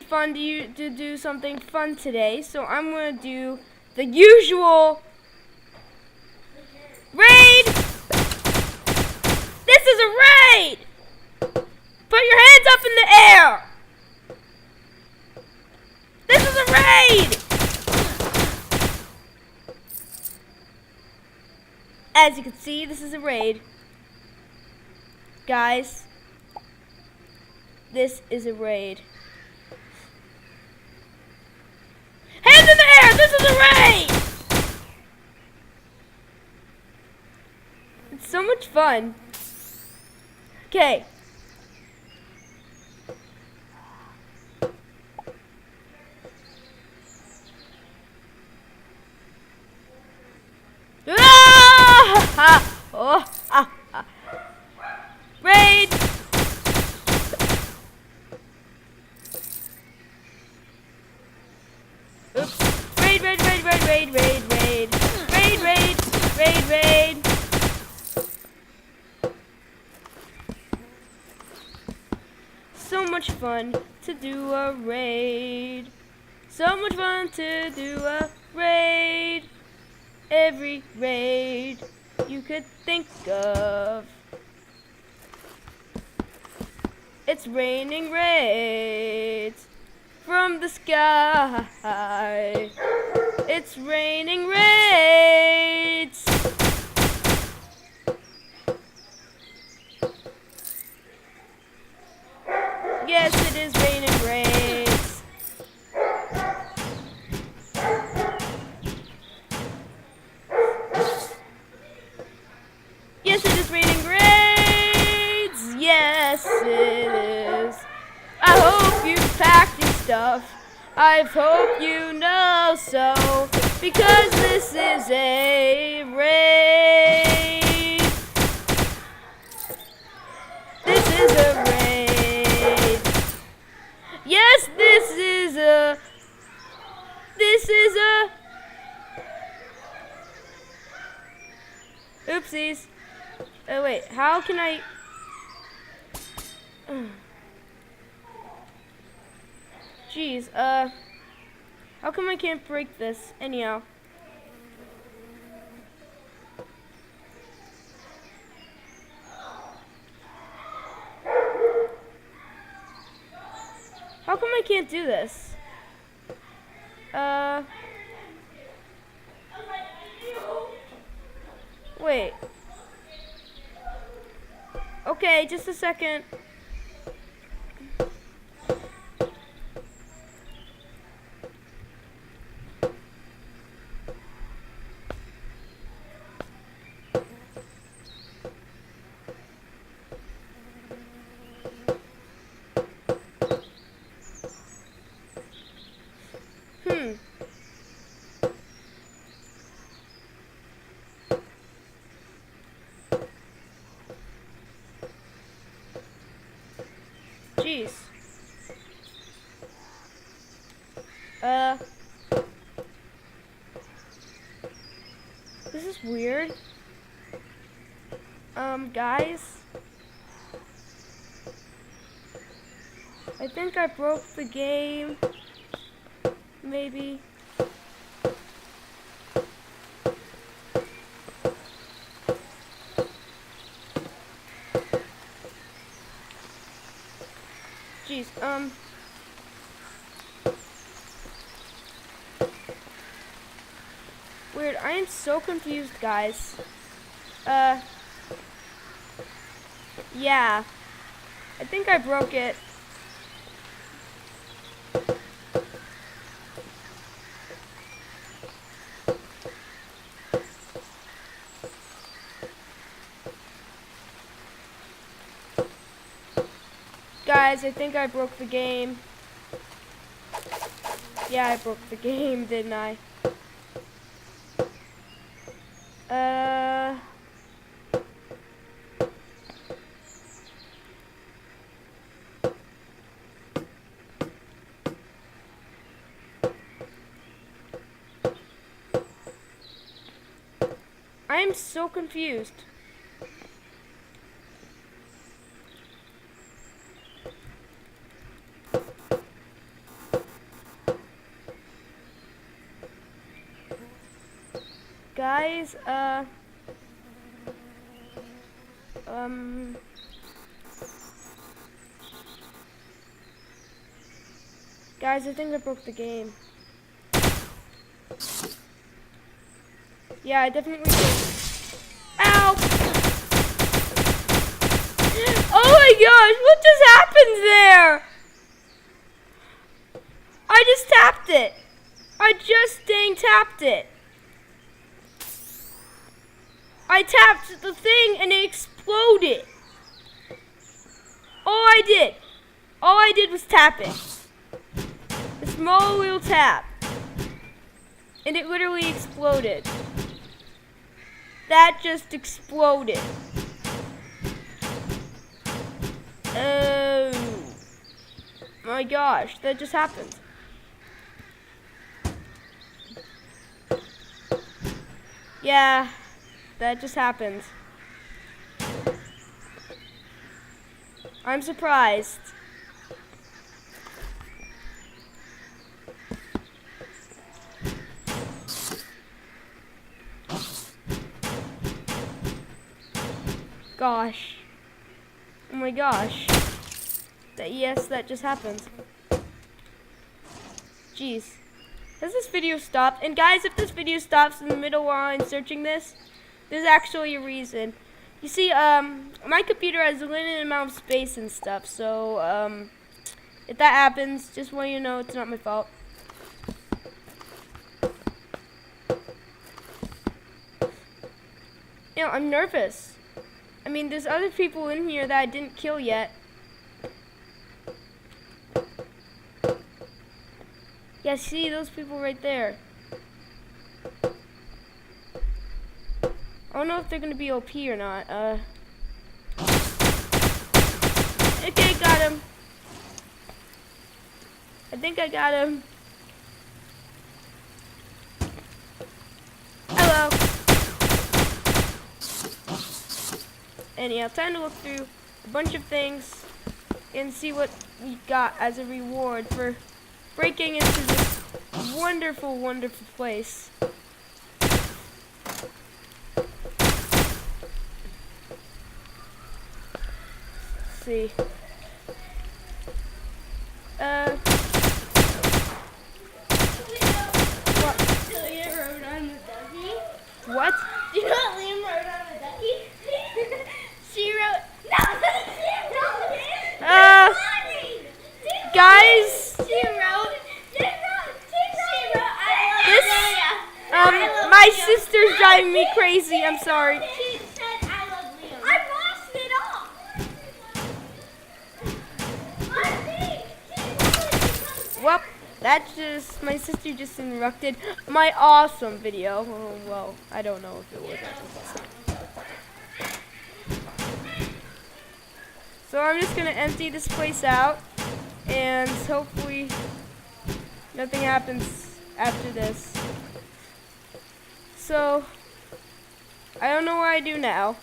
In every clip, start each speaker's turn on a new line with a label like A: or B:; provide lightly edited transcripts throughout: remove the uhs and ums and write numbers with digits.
A: Fun to do something fun today, so I'm gonna do the usual raid. This is a raid. Put your hands up in the air. This is a raid. As you can see, this is a raid, guys. This is a raid. Hands in the air! This is a raid! It's so much fun. Okay. Ah! Oh, ah, ah. Raid! Oops. Raid, raid, raid, raid, raid, raid, raid. Raid, raid, raid, raid. So much fun to do a raid. So much fun to do a raid. Every raid you could think of. It's raining raids from the sky. It's raining raids. Yes, it is raining raids. Yes, it is raining raids. Yes, it is. I hope you packed your stuff. I hope you know so, because this is a raid. This is a raid. Yes, this is a. Oopsies. Oh wait, how can I? Jeez, how come I can't break this? Anyhow. How come I can't do this? Wait. Okay, just a second. Jeez. This is weird. Guys. I think I broke the game. Maybe. Jeez, weird. I am so confused, guys. Yeah. I think I broke it. Guys, I think I broke the game. Yeah, I broke the game, didn't I? I am so confused. guys, guys, I think I broke the game. Yeah, I definitely did. Ow! Oh my gosh, what just happened there? I just tapped it. I just dang tapped it. I tapped the thing and it exploded. All I did was tap it. A small little tap. And it literally exploded. That just exploded. Oh my gosh, that just happened. Yeah, that just happened. I'm surprised. Gosh. Oh my gosh. Yes, that just happened. Jeez. Has this video stopped? And guys, if this video stops in the middle while I'm searching this, there's actually a reason. You see, my computer has a limited amount of space and stuff, so, if that happens, just want you to know it's not my fault. You know, I'm nervous. I mean, there's other people in here that I didn't kill yet. Yeah, see those people right there. I don't know if they're gonna be OP or not. Okay, got him. I think I got him. Hello. Anyhow, time to look through a bunch of things and see what we got as a reward for breaking into this wonderful, wonderful place. Let's see. What?
B: Do you know what Liam wrote on a ducky? She wrote, no,
A: guys, my sister's driving me crazy. I'm sorry.
B: She said, I love Liam. I lost it all.
A: Well, my sister just interrupted my awesome video. Oh, well, I don't know if it was awesome. So I'm just gonna empty this place out, and hopefully nothing happens after this. So I don't know what I do now.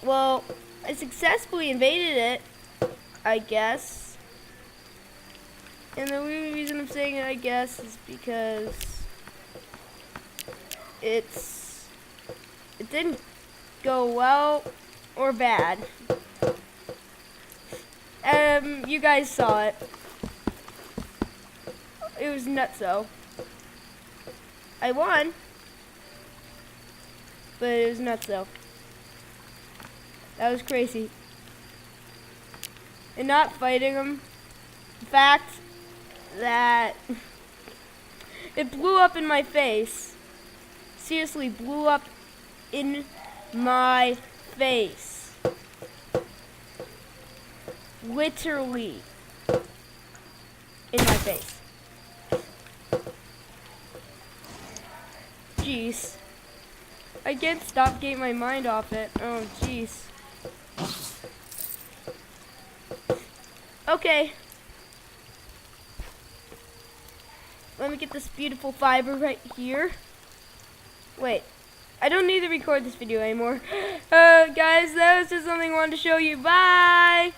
A: Well, I successfully invaded it, I guess. And the only reason I'm saying it, I guess, is because it didn't go well or bad. You guys saw it. It was nutso. I won, but it was nutso. That was crazy. And not fighting him. The fact that it blew up in my face. Seriously, blew up in my face. Literally in my face. Jeez. I can't stop getting my mind off it. Oh, jeez. Okay. Let me get this beautiful fiber right here. Wait. I don't need to record this video anymore. Guys, that was just something I wanted to show you. Bye!